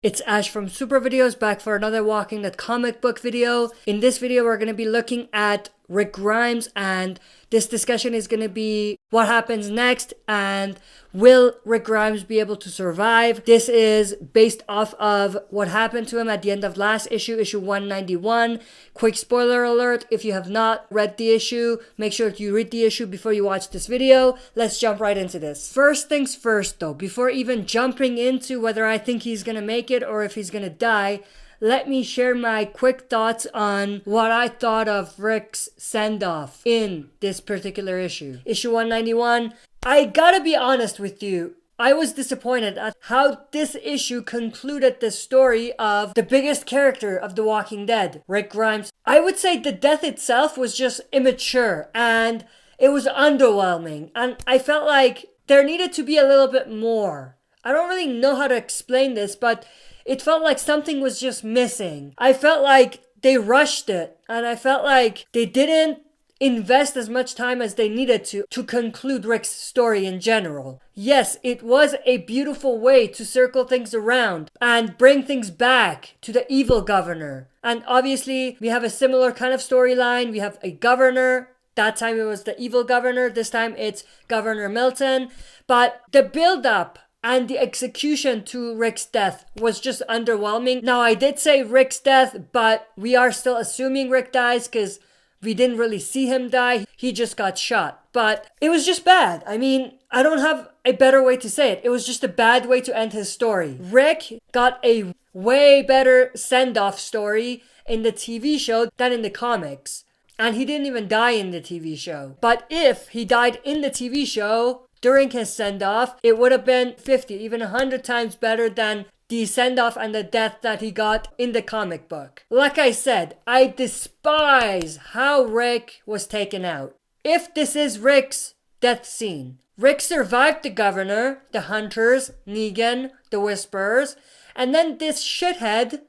It's Ash from Super Videos, back for another Walking Dead comic book video. In this video, we're going to be looking at Rick Grimes, and this discussion is going to be what happens next and will Rick Grimes be able to survive. This is based off of what happened to him at the end of last issue, issue 191. Quick spoiler alert, if you have not read the issue, make sure you read the issue before you watch this video. Let's jump right into this. First things first though, before even jumping into whether I think he's going to make it or if he's going to die, let me share my quick thoughts on what I thought of Rick's send-off in this particular issue. Issue 191, I gotta be honest with you, I was disappointed at how this issue concluded the story of the biggest character of The Walking Dead, Rick Grimes. I would say the death itself was just immature and it was underwhelming, and I felt like there needed to be a little bit more. I don't really know how to explain this, but it felt like something was just missing. I felt like they rushed it, and I felt like they didn't invest as much time as they needed to conclude Rick's story in general. Yes, it was a beautiful way to circle things around and bring things back to the evil governor. And obviously, we have a similar kind of storyline. We have a governor. That time it was the evil governor. This time it's Governor Milton. But the build-up and the execution to Rick's death was just underwhelming. Now, I did say Rick's death, but we are still assuming Rick dies because we didn't really see him die. He just got shot. But it was just bad. I mean, I don't have a better way to say it. It was just a bad way to end his story. Rick got a way better send-off story in the TV show than in the comics. And he didn't even die in the TV show. But if he died in the TV show during his send-off, it would have been 50, even 100 times better than the send-off and the death that he got in the comic book. Like I said, I despise how Rick was taken out. If this is Rick's death scene, Rick survived the governor, the hunters, Negan, the whisperers, and then this shithead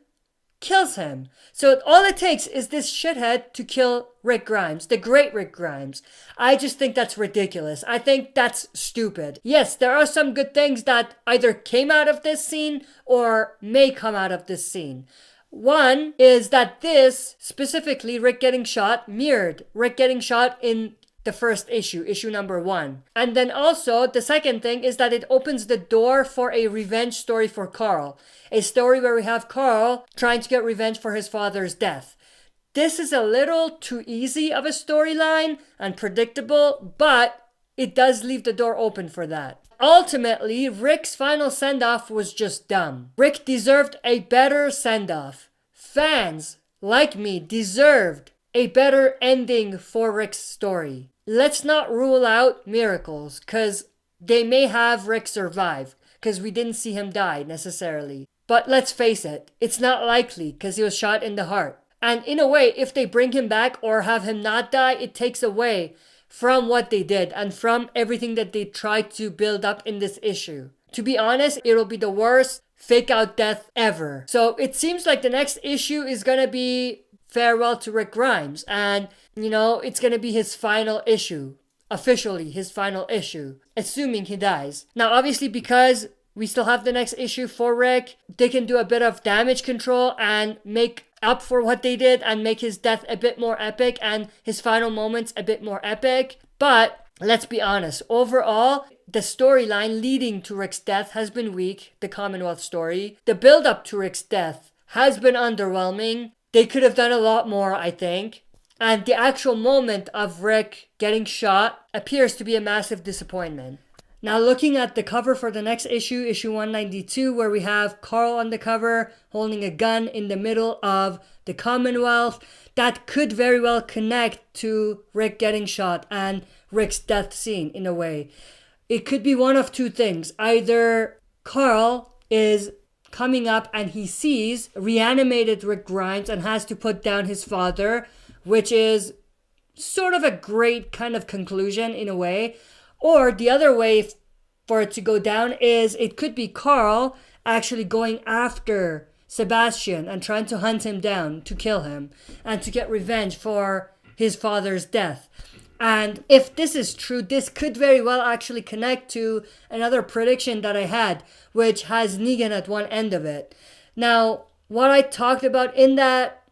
kills him. So all it takes is this shithead to kill Rick Grimes, the great Rick Grimes. I just think that's ridiculous. I think that's stupid. Yes, there are some good things that either came out of this scene or may come out of this scene. One is that this, specifically Rick getting shot, mirrored Rick getting shot in the first issue, issue number 1. And then also, the second thing is that it opens the door for a revenge story for Carl. A story where we have Carl trying to get revenge for his father's death. This is a little too easy of a storyline and predictable, but it does leave the door open for that. Ultimately, Rick's final send-off was just dumb. Rick deserved a better send-off. Fans, like me, deserved a better ending for Rick's story. Let's not rule out miracles, because they may have Rick survive, because we didn't see him die necessarily. But let's face it, it's not likely, because he was shot in the heart. And in a way, if they bring him back or have him not die, it takes away from what they did and from everything that they tried to build up in this issue. To be honest, it'll be the worst fake out death ever. So it seems like the next issue is gonna be farewell to Rick Grimes, and it's gonna be his final issue, officially his final issue, assuming he dies. Now obviously, because we still have the next issue for Rick, they can do a bit of damage control and make up for what they did and make his death a bit more epic and his final moments a bit more epic. But let's be honest, overall the storyline leading to Rick's death has been weak. The Commonwealth story, the build up to Rick's death has been underwhelming. They could have done a lot more, I think. And the actual moment of Rick getting shot appears to be a massive disappointment. Now looking at the cover for the next issue, issue 192, where we have Carl on the cover holding a gun in the middle of the Commonwealth, that could very well connect to Rick getting shot and Rick's death scene in a way. It could be one of two things. Either Carl is coming up and he sees reanimated Rick Grimes and has to put down his father, which is sort of a great kind of conclusion in a way. Or the other way for it to go down is it could be Carl actually going after Sebastian and trying to hunt him down to kill him and to get revenge for his father's death. And if this is true, this could very well actually connect to another prediction that I had, which has Negan at one end of it. Now, what I talked about in that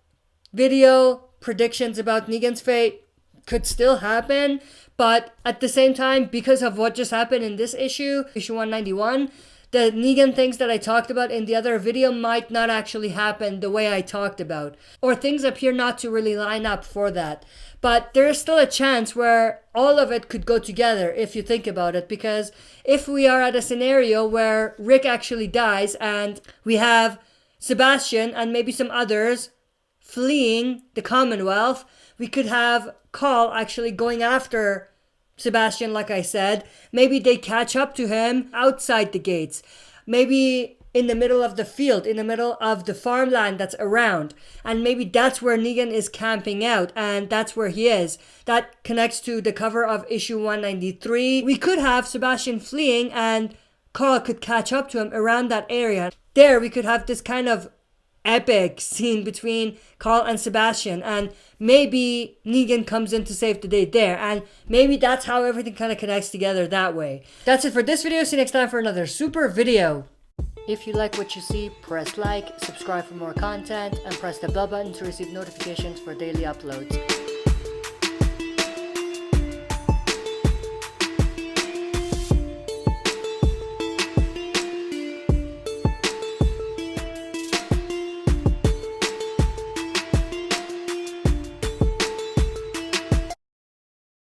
video, predictions about Negan's fate, could still happen, but at the same time, because of what just happened in this issue 191, the Negan things that I talked about in the other video might not actually happen the way I talked about, or things appear not to really line up for that. But there is still a chance where all of it could go together if you think about it, because if we are at a scenario where Rick actually dies and we have Sebastian and maybe some others fleeing the Commonwealth, we could have Carl actually going after Sebastian, like I said. Maybe they catch up to him outside the gates. Maybe in the middle of the field, in the middle of the farmland that's around. And maybe that's where Negan is camping out, and that's where he is. That connects to the cover of issue 193. We could have Sebastian fleeing and Carl could catch up to him around that area. There we could have this kind of epic scene between Carl and Sebastian, and maybe Negan comes in to save the day there, and maybe that's how everything kind of connects together that way. That's it for this video. See you next time for another super video. If you like what you see, press like, subscribe for more content, and press the bell button to receive notifications for daily uploads.